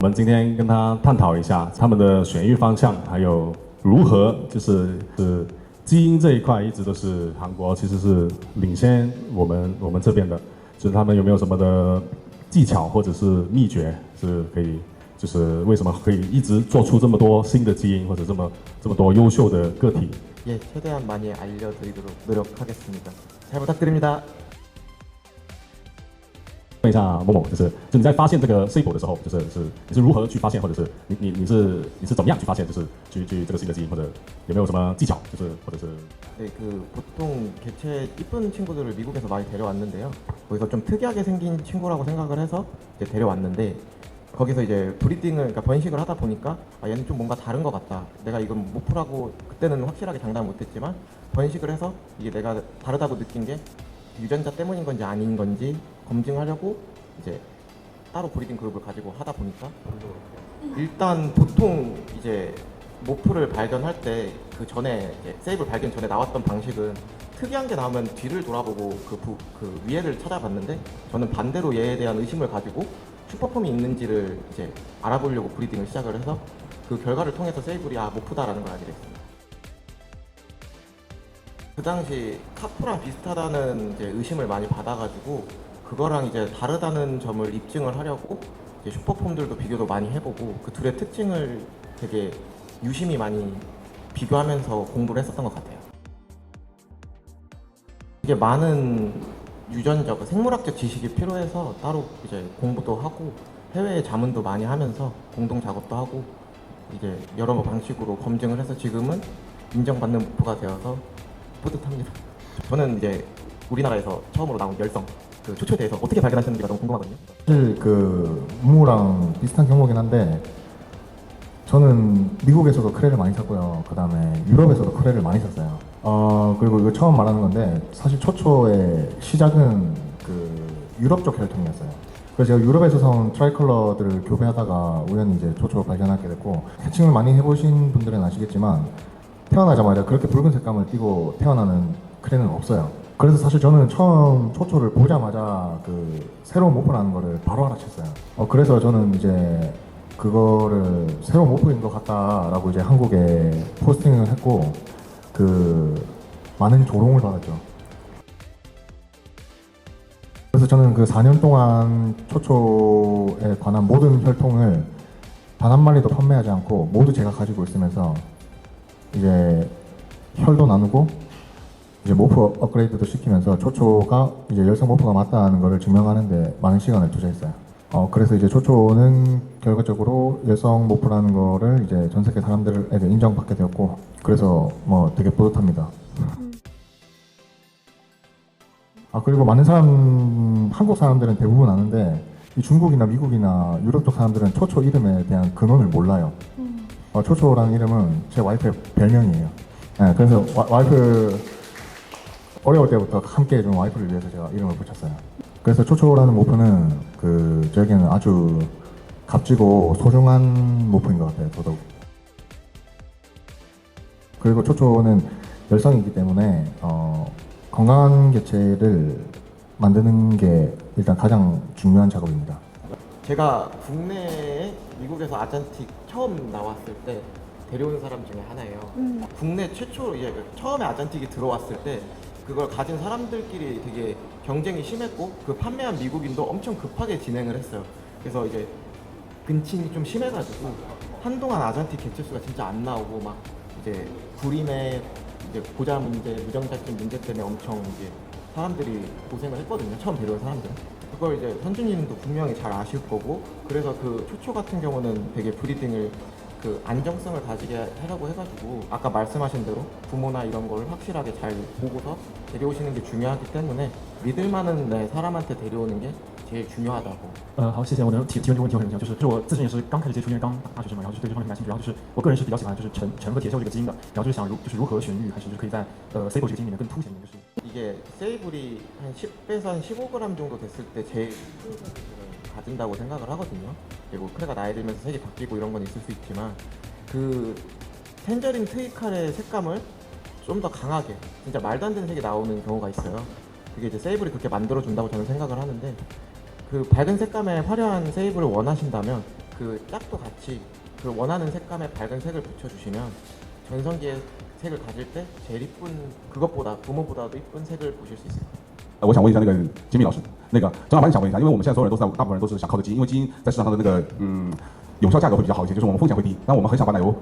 们今天跟他探讨一下他们的选育方向，还有如何就是基因这一块一直都是韩国其实是领先我们这边的，就是他们有没有什么的技巧或者是秘诀是可以，就是为什么可以一直做出这么多新的基因或者这么多优秀的个体？ 예, 최대한 많이 알려드리도록 노력하겠습니다. 잘 부탁드립니다. 问一下某某，就是你在发现这个 SABLE 的时候，你是如何去发现，或者是你是怎么样去发现，就是去这个新的基因，或者有没有什么技巧，就是或者是 네, 보통 개체 이쁜 친구들을 미국에서 많이 데려왔는데요. 거기서 좀 특이하게 생긴 친구라고 생각을 해서 이제 데려왔는데 거기서 이제 브리딩을 그러니까 번식을 하다 보니까 아, 얘는 좀 뭔가 다른 것 같다. 내가 이건 모프라고 그때는 확실하게 장담을 못했지만 번식을 해서 이게 내가 다르다고 느낀 게 유전자 때문인 건지 아닌 건지 검증하려고 이제 따로 브리딩 그룹을 가지고 하다 보니까 일단 보통 이제 모프를 발견할 때 그 전에 세이블 발견 전에 나왔던 방식은 특이한 게 나오면 뒤를 돌아보고 그 위에를 찾아봤는데 저는 반대로 얘에 대한 의심을 가지고 슈퍼폼이 있는지를 이제 알아보려고 브리딩을 시작을 해서 그 결과를 통해서 세이블이 아 모프다라는 걸 알게 됐습니다. 그 당시 카프랑 비슷하다는 이제 의심을 많이 받아가지고 그거랑 이제 다르다는 점을 입증을 하려고 이제 슈퍼폼들도 비교도 많이 해보고 그 둘의 특징을 되게 유심히 많이 비교하면서 공부를 했었던 것 같아요. 이게 많은 유전적, 생물학적 지식이 필요해서 따로 이제 공부도 하고 해외에 자문도 많이 하면서 공동 작업도 하고 이제 여러 방식으로 검증을 해서 지금은 인정받는 모프가 되어서 뿌듯합니다. 저는 이제 우리나라에서 처음으로 나온 열성 그 초초에 대해서 어떻게 발견하셨는지가 너무 궁금하거든요. 사실 그 무랑 비슷한 경우긴 한데 저는 미국에서도 크레를 많이 샀고요. 그 다음에 유럽에서도 크레를 많이 샀어요. 그리고 이거 처음 말하는 건데 사실 초초의 시작은 그 유럽 쪽 혈통이었어요. 그래서 제가 유럽에서 사온 트라이컬러들을 교배하다가 우연히 이제 초초를 발견하게 됐고 해칭을 많이 해보신 분들은 아시겠지만 태어나자마자 그렇게 붉은 색감을 띠고 태어나는 크레는 없어요. 그래서 사실 저는 처음 초초를 보자마자 그 새로운 모프라는 거를 바로 알아챘어요. 그래서 저는 이제 그거를 새로운 모프인 것 같다라고 이제 한국에 포스팅을 했고 그 많은 조롱을 받았죠. 그래서 저는 그 4년 동안 초초에 관한 모든 혈통을 단 한 마리도 판매하지 않고 모두 제가 가지고 있으면서 이제 혈도 나누고 이제 모프 업그레이드도 시키면서 초초가 이제 열성 모프가 맞다는 것을 증명하는데 많은 시간을 투자했어요. 그래서 이제 초초는 결과적으로 열성 모프라는 거를 이제 전 세계 사람들에게 인정받게 되었고 그래서 뭐 되게 뿌듯합니다. 그리고 많은 한국 사람들은 대부분 아는데 이 중국이나 미국이나 유럽 쪽 사람들은 초초 이름에 대한 근원을 몰라요. 초초라는 이름은 제 와이프의 별명이에요. 네, 그래서 와이프 어려울 때부터 함께 해준 와이프를 위해서 제가 이름을 붙였어요. 그래서 초초라는 모프는 그 저에게는 아주 값지고 소중한 모프인 것 같아요. 더더욱. 그리고 초초는 열성이기 때문에 건강한 개체를 만드는 게 일단 가장 중요한 작업입니다. 제가 국내에 미국에서 아잔틱 처음 나왔을 때 데려온 사람 중에 하나예요. 국내 최초 처음에 아잔틱이 들어왔을 때 그걸 가진 사람들끼리 되게 경쟁이 심했고 그 판매한 미국인도 엄청 급하게 진행을 했어요. 그래서 이제 근친이 좀 심해가지고 한동안 아잔틱 개체수가 진짜 안 나오고 막 이제 구림의 이제 고자 문제, 무정자증 문제 때문에 엄청 이제 사람들이 고생을 했거든요. 처음 데려온 사람들은. 그걸 이제 현주님도 분명히 잘 아실 거고 그래서 그 초초 같은 경우는 되게 브리딩을 그 안정성을 가지게 하려고 해가지고 아까 말씀하신 대로 부모나 이런 걸 확실하게 잘 보고서 데려오시는 게 중요하기 때문에 믿을 만한 사람한테 데려오는 게 제일 중요하다고. 好，谢谢。我能提问这个问题，我很想就是我自身也是刚开始接触，因为刚大学生嘛，然后就对这方面很感兴趣。然后就是我个人是比较喜欢就是沉和铁锈这个基因的，然后就是想如何选育，还是就是可以在SABLE 这个基因里面更凸显一点，就是 이게 세이블이 한 10에서 한 15g 정도 됐을 때 제일 가진다고 생각을 하거든요. 그리고 크레가 나이 들면서 색이 바뀌고 이런 건 있을 수 있지만 그 텐저린 트위칼의 색감을 좀 더 강하게 진짜 말도 안 되는 색이 나오는 경우가 있어요. 그게 이제 세이블이 그렇게 만들어준다고 저는 생각을 하는데 그 밝은 색감의 화려한 세이블을 원하신다면 그 짝도 같이 그 원하는 색감의 밝은 색을 붙여주시면 전성기의 색을 가질 때 제일 이쁜 그것보다 부모보다도 이쁜 색을 보실 수 있을 거예요. 我想问一下那个金密老师，那个正好想问一下，因为我们现在所有人都是大部分人都是想靠着基因，因为基因在市场上的那个有效价格会比较好一些，就是我们风险会低。但我们很想把奶油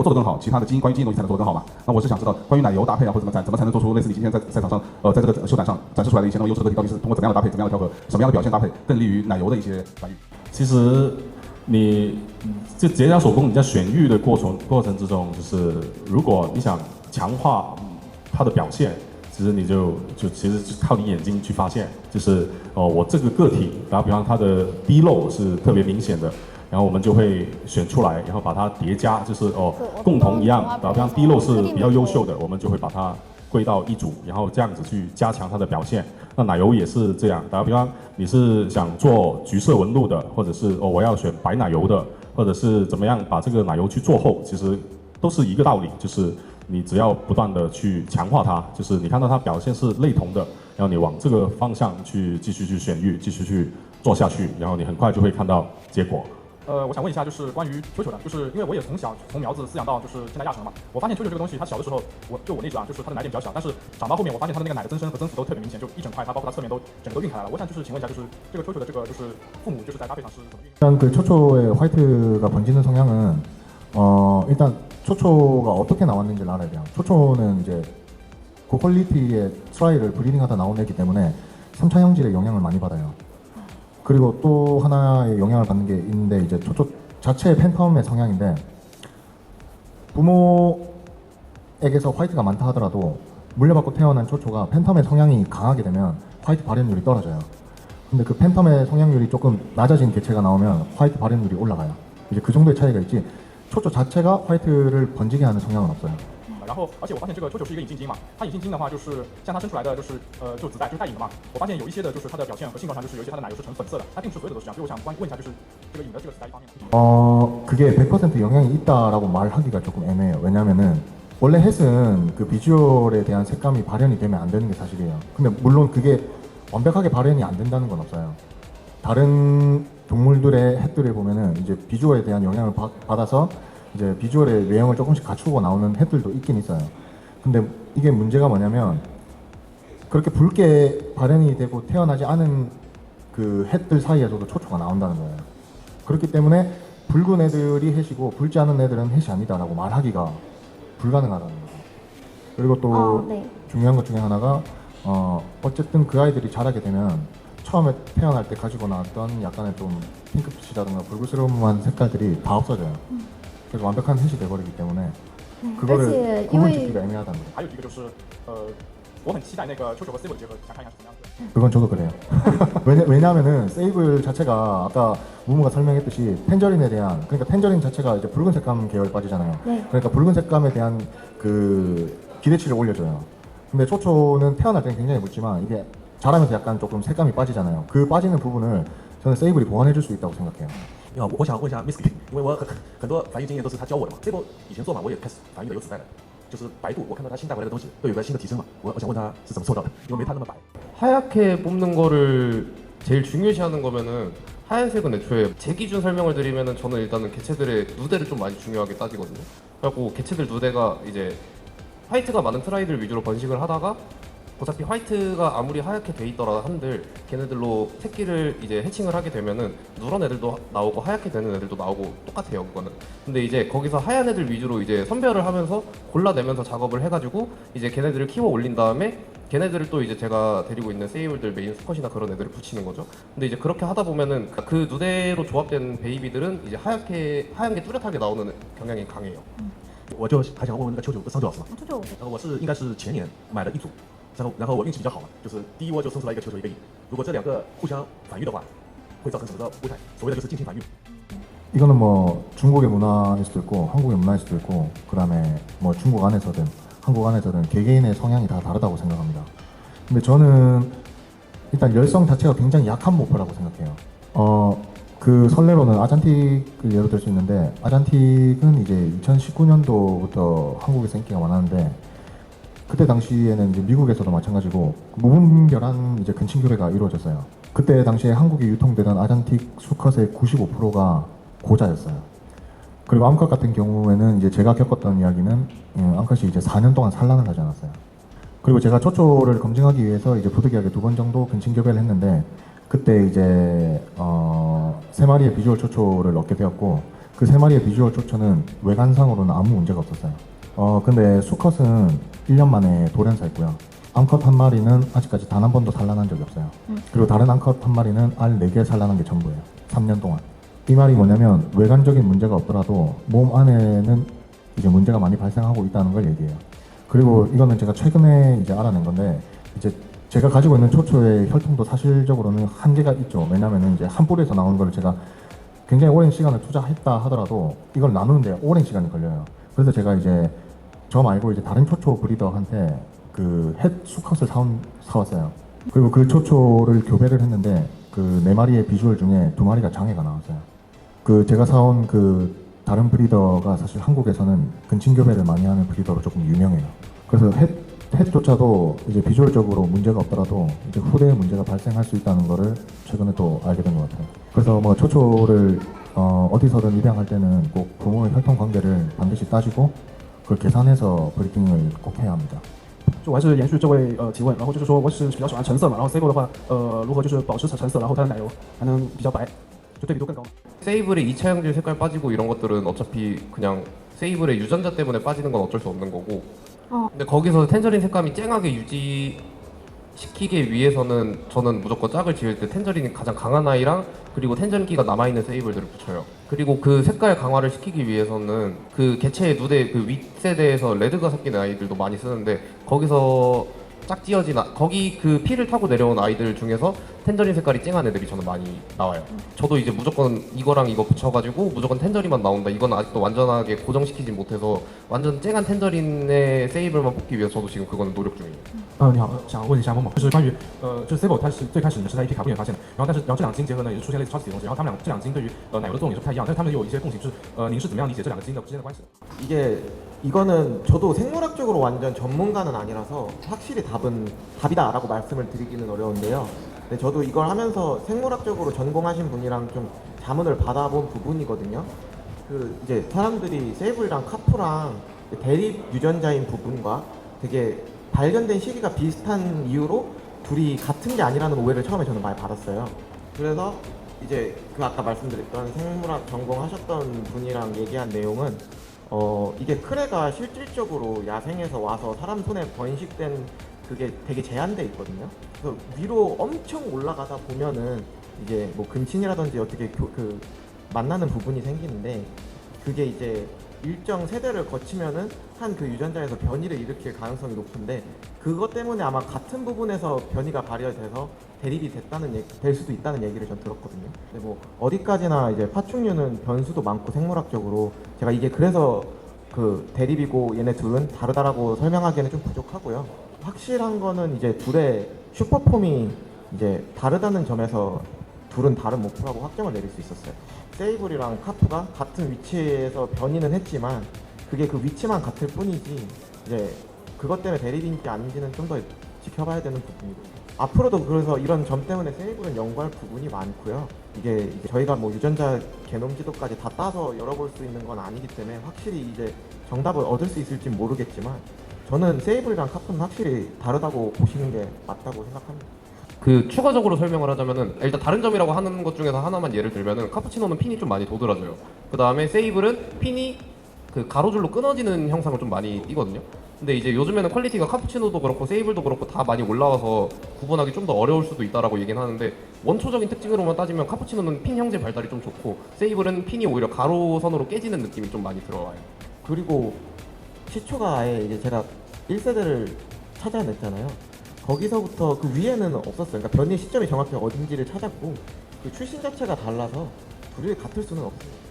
做得更好，其他的关于基因东西才能做得更好嘛。那我是想知道关于奶油搭配啊，或者怎么才能做出类似你今天在赛场上在这个秀展上展示出来的一些那么优质的个体，到底是通过怎么样的搭配、怎么样的调和、什么样的表现搭配，更利于奶油的一些繁育。其实你这结荚手工，你在选育的过程之中，就是如果你想强化它的表现，其实你其实靠你眼睛去发现，就是我这个个体，打比方它的滴漏是特别明显的，然后我们就会选出来，然后把它叠加，就是共同一样，打比方滴漏是比较优秀的，我们就会把它归到一组，然后这样子去加强它的表现。那奶油也是这样，打比方你是想做橘色纹路的，或者是我要选白奶油的，或者是怎么样把这个奶油去做厚，其实都是一个道理，就是你只要不断的去强化它，就是你看到它表现是类同的，然后你往这个方向去继续去选育，继续去做下去，然后你很快就会看到结果。我想问一下，就是关于球球的，就是因为我也从小从苗子饲养到就是现在亚成嘛，我发现球球这个东西，它小的时候，我那只啊，就是它的奶点比较小，但是长到后面，我发现它的那个奶的增生和增幅都特别明显，就一整块，它包括它侧面都整个都晕开来了。我想就是请问一下，就是这个球球的这个就是父母就是在搭配上是怎么运用？ 일단 그 초초의 화이트가 번지는 성향은 일단 초초가 어떻게 나왔는지를 알아야 돼요. 초초는 이제 고퀄리티의 트라이를 브리딩하다 나온 애기 때문에 3차 형질의 영향을 많이 받아요. 그리고 또 하나의 영향을 받는 게 있는데 이제 초초 자체의 팬텀의 성향인데 부모에게서 화이트가 많다 하더라도 물려받고 태어난 초초가 팬텀의 성향이 강하게 되면 화이트 발현율이 떨어져요. 근데 그 팬텀의 성향률이 조금 낮아진 개체가 나오면 화이트 발현율이 올라가요. 이제 그 정도의 차이가 있지 초초 자체가 화이트를 번지게 하는 성향은 없어요. 然后，而且我发现这个球球是一个引进基因嘛，它引进基因的话，就是像它生出来的就是就子代就是带引的嘛。我发现有一些的就是它的表现和性状上，就是有一些它的奶油是呈粉色的，它并不是所有的都是这样。所以我想问一下，就是这个引的这个子代一方面。 그게 100% 영향이 있다라고 말하기가 조금 애매해요. 왜냐면은 원래 햇은 그 비주얼에 대한 색감이 발현이 되면 안 되는 게 사실이에요. 근데 물론 그게 완벽하게 발현이 안 된다는 건 없어요. 다른 동물들의 햇들을 보면은 이제 비주얼에 대한 영향을 받아서 이제 비주얼의 외형을 조금씩 갖추고 나오는 햇들도 있긴 있어요. 근데 이게 문제가 뭐냐면 그렇게 붉게 발현이 되고 태어나지 않은 그 햇들 사이에서도 초초가 나온다는 거예요. 그렇기 때문에 붉은 애들이 햇이고 붉지 않은 애들은 햇이 아니다라고 말하기가 불가능하다는 거죠. 그리고 또 네. 중요한 것 중에 하나가 어쨌든 그 아이들이 자라게 되면 처음에 태어날 때 가지고 나왔던 약간의 좀 핑크빛이라든가 불그스름한 색깔들이 다 없어져요. 그래서 완벽한 햇이 돼버리기 때문에 그거를 구분짓기가 애매하다는 거예요. 还有一个就是我很期待那个球球和 Sable 的结合，想看一下是怎么样子。 그건 저도 그래요. 왜냐하면은 세이블 자체가 아까 무무가 설명했듯이 텐저린에 대한 그러니까 텐저린 자체가 이제 붉은 색감 계열 빠지잖아요. 네. 그러니까 붉은 색감에 대한 그 기대치를 올려줘요. 근데 초초는 태어날 때는 굉장히 붉지만 이게 자라면서 약간 조금 색감이 빠지잖아요. 그 빠지는 부분을 저는 세이블이 보완해줄 수 있다고 생각해요. 我想问一下 Miss， 因为我很多繁育经验都是他教我的嘛。这波以前做嘛，我也开始繁育的有子代了，就是白度，我看到他新带回来的东西都有个新的提升嘛。我想问他是怎么做到的，因为没他那么白。 하얗게 뽑는 거를 제일 중요시하는 거면은 하얀색은 애초에 제 기준 설명을 드리면은 저는 일단은 개체들의 누대를 좀 많이 중요하게 따지거든요. 그래갖고 개체들 누대가 이제 화이트가 많은 트라이들 위주로 번식을 하다가 어차피 화이트가 아무리 하얗게 돼 있더라 한들 걔네들로 새끼를 이제 해칭을 하게 되면은 누런 애들도 나오고 하얗게 되는 애들도 나오고 똑같아요 그거는. 근데 이제 거기서 하얀 애들 위주로 이제 선별을 하면서 골라내면서 작업을 해가지고 이제 걔네들을 키워 올린 다음에 걔네들을 또 이제 제가 데리고 있는 세이블들 메인 수컷이나 그런 애들을 붙이는 거죠. 근데 이제 그렇게 하다 보면은 그 누대로 조합된 베이비들은 이제 하얀 게 뚜렷하게 나오는 경향이 강해요. 我就还想问问那个球球的桑哲老师嘛，球球然后我是应该是前年买了一组，然后我运气比较好嘛，就是第一窝就生出来一个球球一个蚁。如果这两个互相繁育的话，会造成什么的危害？所谓的就是近亲繁育。 이거는 뭐 중국의 문화일 수도 있고 한국의 문화일 수도 있고 그다음에 뭐 중국 안에서든 한국 안에서든 개개인의 성향이 다 다르다고 생각합니다. 근데 저는 일단 열성 자체가 굉장히 약한 모포라고 생각해요. 그 선례로는 아잔틱을 예로 들 수 있는데 아잔틱은 이제 2019년도부터 한국에서 인기가 많았는데 그때 당시에는 이제 미국에서도 마찬가지고 무분별한 이제 근친 교배가 이루어졌어요. 그때 당시에 한국에 유통되던 아잔틱 수컷의 95%가 고자였어요. 그리고 암컷 같은 경우에는 이제 제가 겪었던 이야기는 암컷이 이제 4년 동안 산란을 하지 않았어요. 그리고 제가 초초를 검증하기 위해서 이제 부득이하게 2번 정도 근친 교배를 했는데 그때 이제 3마리의 비주얼 초초를 얻게 되었고 그 3마리의 비주얼 초초는 외관상으로는 아무 문제가 없었어요. 근데 수컷은 1년 만에 돌연사했고요. 암컷 한 마리는 아직까지 단 한 번도 산란한 적이 없어요. 그리고 다른 암컷 한 마리는 알 4개 산란한 게 전부예요. 3년 동안. 이 말이 뭐냐면 외관적인 문제가 없더라도 몸 안에는 이제 문제가 많이 발생하고 있다는 걸 얘기해요. 그리고 이거는 제가 최근에 이제 알아낸 건데 이제 제가 가지고 있는 초초의 혈통도 사실적으로는 한계가 있죠. 왜냐면은 이제 한 뿌리에서 나오는 걸 제가 굉장히 오랜 시간을 투자했다 하더라도 이걸 나누는데 오랜 시간이 걸려요. 그래서 제가 이제 저 말고 이제 다른 초초 브리더한테 그 햇 수컷을 사왔어요. 그리고 그 초초를 교배를 했는데 그 4마리의 비주얼 중에 2마리가 장애가 나왔어요. 그 제가 사온 그 다른 브리더가 사실 한국에서는 근친 교배를 많이 하는 브리더로 조금 유명해요. 그래서 햇조차도 이제 비주얼적으로 문제가 없더라도 이제 후대에 문제가 발생할 수 있다는 거를 최근에 또 알게 된 것 같아요. 그래서 뭐 초초를 어디서든 입양할 때는 꼭 부모의 혈통 관계를 반드시 따지고 그걸 계산해서 브리딩을 꼭 해야 합니다. 就我还是延续这位提问，然后就是说我是比较喜欢橙色嘛，然后 Sable 的话，如何就是保持橙色，然后它的奶油还能比较白，就对比度更高。 세이블의 2차 형질 색깔 빠지고 이런 것들은 어차피 그냥 세이블의 유전자 때문에 빠지는 건 어쩔 수 없는 거고 근데 거기서 텐저린 색감이 쨍하게 유지시키기 위해서는 저는 무조건 짝을 지을 때 텐저린이 가장 강한 아이랑 그리고 텐저린기가 남아있는 세이블들을 붙여요. 그리고 그 색깔 강화를 시키기 위해서는 그 개체의 누대 그 윗세대에서 레드가 섞이는 아이들도 많이 쓰는데 거기서 짝지어진 거기 그 피를 타고 내려온 아이들 중에서 텐저린 색깔이 쨍한 애들이 저는 많이 나와요. 저도 이제 무조건 이거랑 이거 붙여가지고 무조건 텐저린만 나온다. 이건 아직도 완전하게 고정시키지 못해서 완전 쨍한 텐저린의 세이블만 뽑기 위해서 저도 지금 그거는 노력 중이에요. 你好，想问一下某某，就是关于就是 Sable 它是最开始你们是在一批卡布里面发现的，然后这两基因结合呢，也是出现类似超体的东西，然后他们这两基因对于奶油的作用也是不太一样，但是他们有一些共性，就是您是怎么样理解这两个基因之间的关系的？ 이거는 저도 생물학적으로 완전 전문가는 아니라서 확실히 답이다라고 말씀을 드리기는 어려운데요. 근데 저도 이걸 하면서 생물학적으로 전공하신 분이랑 좀 자문을 받아본 부분이거든요. 그 이제 사람들이 세이블이랑 카프랑 대립 유전자인 부분과 되게 발견된 시기가 비슷한 이유로 둘이 같은 게 아니라는 오해를 처음에 저는 많이 받았어요. 그래서 이제 그 아까 말씀드렸던 생물학 전공하셨던 분이랑 얘기한 내용은 이게 크레가 실질적으로 야생에서 와서 사람 손에 번식된 그게 되게 제한돼 있거든요. 그래서 위로 엄청 올라가다 보면은 이제 뭐 근친이라든지 어떻게 그 만나는 부분이 생기는데 그게 이제 일정 세대를 거치면은 한 그 유전자에서 변이를 일으킬 가능성이 높은데 그것 때문에 아마 같은 부분에서 변이가 발현돼서 대립이 될 수도 있다는 얘기를 전 들었거든요. 근데 뭐 어디까지나 이제 파충류는 변수도 많고 생물학적으로 제가 이게 그래서 그 대립이고 얘네 둘은 다르다라고 설명하기에는 좀 부족하고요. 확실한 거는 이제 둘의 슈퍼폼이 이제 다르다는 점에서 둘은 다른 목표라고 확정을 내릴 수 있었어요. 세이블이랑 카프가 같은 위치에서 변이는 했지만 그게 그 위치만 같을 뿐이지 이제 그것 때문에 대립인지 아닌지는 좀 더 지켜봐야 되는 부분이고 앞으로도 그래서 이런 점 때문에 세이블은 연구할 부분이 많고요. 이게 저희가 뭐 유전자 게놈 지도까지 다 따서 열어볼 수 있는 건 아니기 때문에 확실히 이제 정답을 얻을 수 있을지 모르겠지만 저는 세이블이랑 카프는 확실히 다르다고 보시는 게 맞다고 생각합니다. 그 추가적으로 설명을 하자면은 일단 다른 점이라고 하는 것 중에서 하나만 예를 들면은 카푸치노는 핀이 좀 많이 도드라져요. 그 다음에 세이블은 핀이 그 가로줄로 끊어지는 형상을 좀 많이 띠거든요. 근데 이제 요즘에는 퀄리티가 카푸치노도 그렇고 세이블도 그렇고 다 많이 올라와서 구분하기 좀 더 어려울 수도 있다라고 얘기는 하는데 원초적인 특징으로만 따지면 카푸치노는 핀 형질 발달이 좀 좋고 세이블은 핀이 오히려 가로선으로 깨지는 느낌이 좀 많이 들어와요. 그리고 시초가 아예 이제 제가 1세대를 찾아냈잖아요. 거기서부터 그 위에는 없었어요. 그러니까 변이 시점이 정확히 어딘지를 찾았고 그 출신 자체가 달라서 둘이 같을 수는 없어요.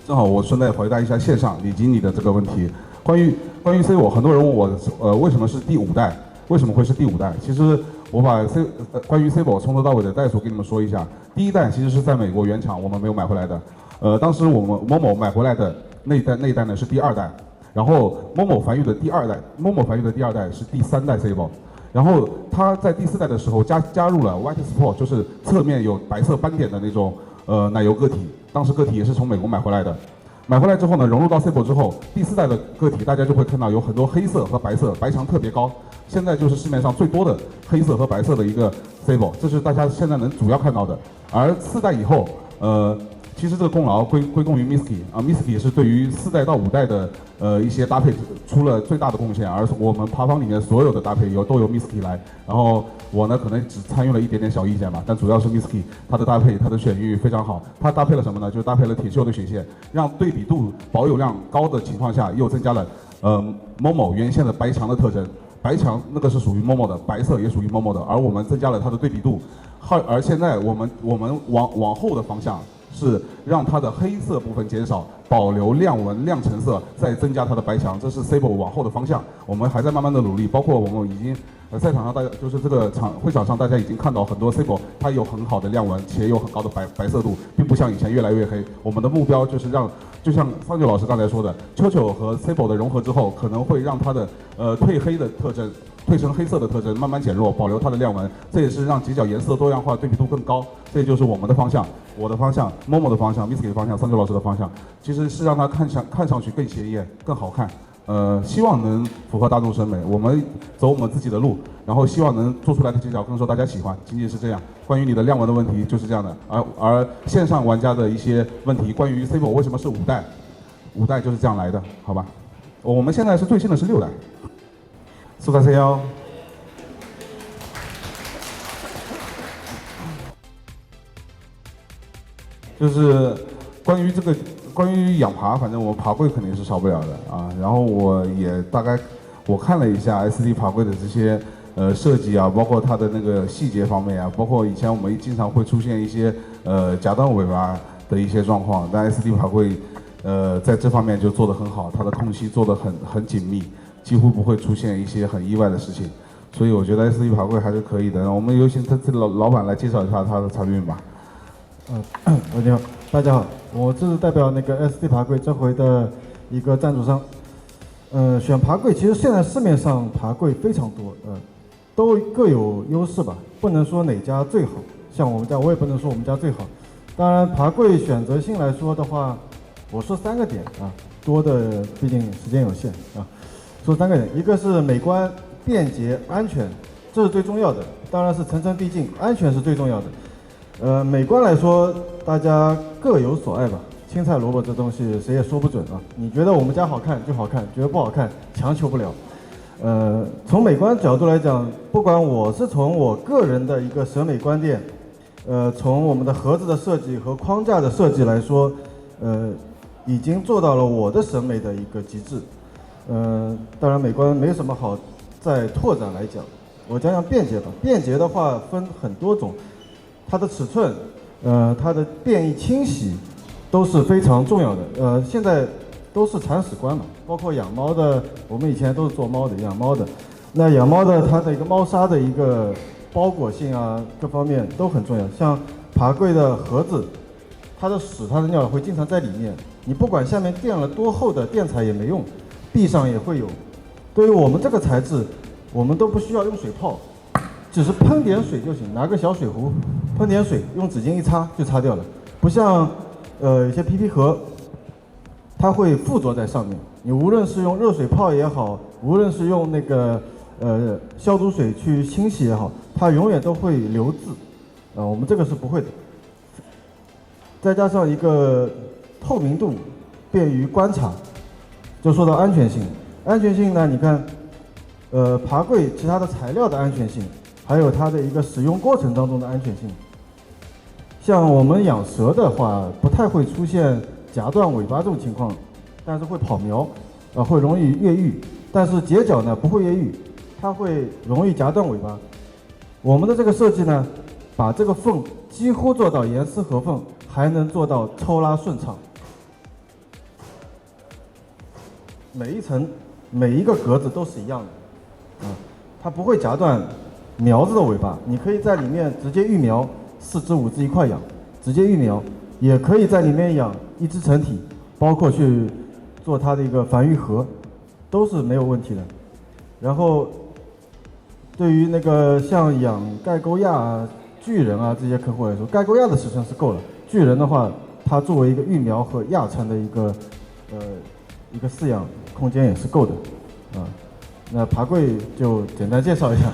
正好我顺带回答一下线上李经理的这个问题。关于 C 我，很多人问我为什么是第5代，为什么会是第5代？其实我把关于 C 我从头到尾的代数给你们说一下。第一代其实是在美国原厂我们没有买回来的，当时我们某某买回来的那一代呢是第2代，然后某某繁育的第2代是第3代 C 然后它在第4代的时候加入了 White Spot， 就是侧面有白色斑点的那种奶油个体，当时个体也是从美国买回来的。买回来之后呢，融入到 Sable 之后，第4代的个体大家就会看到有很多黑色和白色，白墙特别高。现在就是市面上最多的黑色和白色的一个 Sable， 这是大家现在能主要看到的。而4代以后，其实这个功劳归功于 Misky 啊 ，Misky 是对于4代到5代的一些搭配出了最大的贡献，而我们爬方里面所有的搭配都由 Misky 来，然后我呢可能只参与了一点点小意见吧，但主要是 Misky 它的搭配，它的选育非常好，它搭配了什么呢？就是搭配了铁锈的血线，让对比度保有量高的情况下，又增加了Momo 原先的白墙的特征，白墙那个是属于 Momo 的，白色也属于 Momo 的，而我们增加了它的对比度，而现在我们往后的方向。是让它的黑色部分减少，保留亮纹、亮橙色，再增加它的白墙，这是 Sable 往后的方向。我们还在慢慢的努力，包括我们已经赛场上大家就是这个会场上大家已经看到很多 Sable 它有很好的亮纹，且有很高的白色度，并不像以前越来越黑。我们的目标就是就像桑九老师刚才说的，球球和 Sable 的融合之后，可能会让它的褪黑的特征。褪成黑色的特征慢慢减弱，保留它的亮纹，这也是让犄角颜色多样化、对比度更高。这就是我们的方向，我的方向，Momo 的方向 ，Misky 的方向，桑九老师的方向，其实是让它看上去更鲜艳、更好看。希望能符合大众审美。我们走我们自己的路，然后希望能做出来的犄角更受大家喜欢，仅仅是这样。关于你的亮纹的问题就是这样的，而线上玩家的一些问题，关于 Sable 为什么是5代就是这样来的，好吧？我们现在是最新的是6代。수고하세요。就是关于养爬，反正我爬柜肯定是少不了的啊。然后我也大概我看了一下 SD 爬柜的这些设计啊，包括它的那个细节方面啊，包括以前我们经常会出现一些夹断尾巴的一些状况，但 SD 爬柜在这方面就做得很好，它的空隙做得很紧密。几乎不会出现一些很意外的事情，所以我觉得 SD 爬柜还是可以的。我们有请他这老板来介绍一下他的产品吧。你好，大家好，我是代表那个 SD 爬柜这回的一个赞助商。选爬柜，其实现在市面上爬柜非常多，都各有优势吧，不能说哪家最好。像我们家，我也不能说我们家最好。当然，爬柜选择性来说的话，我说3个点啊，多的毕竟时间有限啊。说3个点，一个是美观、便捷、安全，这是最重要的。当然是层层递进，安全是最重要的。美观来说，大家各有所爱吧。青菜萝卜这东西谁也说不准啊。你觉得我们家好看就好看，觉得不好看强求不了。从美观角度来讲，不管我是从我个人的一个审美观点，从我们的盒子的设计和框架的设计来说，已经做到了我的审美的一个极致。当然美观没什么好再拓展来讲，我讲讲便捷吧。便捷的话分很多种，它的尺寸，它的便于清洗都是非常重要的。现在都是铲屎官嘛，包括养猫的，我们以前都是做猫的，养猫的。那养猫的它的一个猫砂的一个包裹性啊，各方面都很重要。像爬柜的盒子，它的屎、它的尿会经常在里面，你不管下面垫了多厚的垫材也没用。壁上也会有。对于我们这个材质，我们都不需要用水泡，只是喷点水就行，拿个小水壶喷点水，用纸巾一擦就擦掉了。不像有些 PP 盒，它会附着在上面。你无论是用热水泡也好，无论是用那个消毒水去清洗也好，它永远都会留渍。我们这个是不会的。再加上一个透明度，便于观察。就说到安全性，安全性呢，你看，爬柜其他的材料的安全性，还有它的一个使用过程当中的安全性。像我们养蛇的话，不太会出现夹断尾巴这种情况，但是会跑苗，会容易越狱。但是结角呢不会越狱，它会容易夹断尾巴。我们的这个设计呢，把这个缝几乎做到严丝合缝，还能做到抽拉顺畅。每一层、每一个格子都是一样的，它不会夹断苗子的尾巴。你可以在里面直接育苗，4只5只一块养，直接育苗，也可以在里面养1只成体，包括去做它的一个繁育盒，都是没有问题的。然后，对于那个像养盖沟亚啊、巨人啊这些客户来说，盖沟亚的尺寸是够了，巨人的话，它作为一个育苗和亚产的一个饲养空间也是够的，啊。那爬柜就简单介绍一下。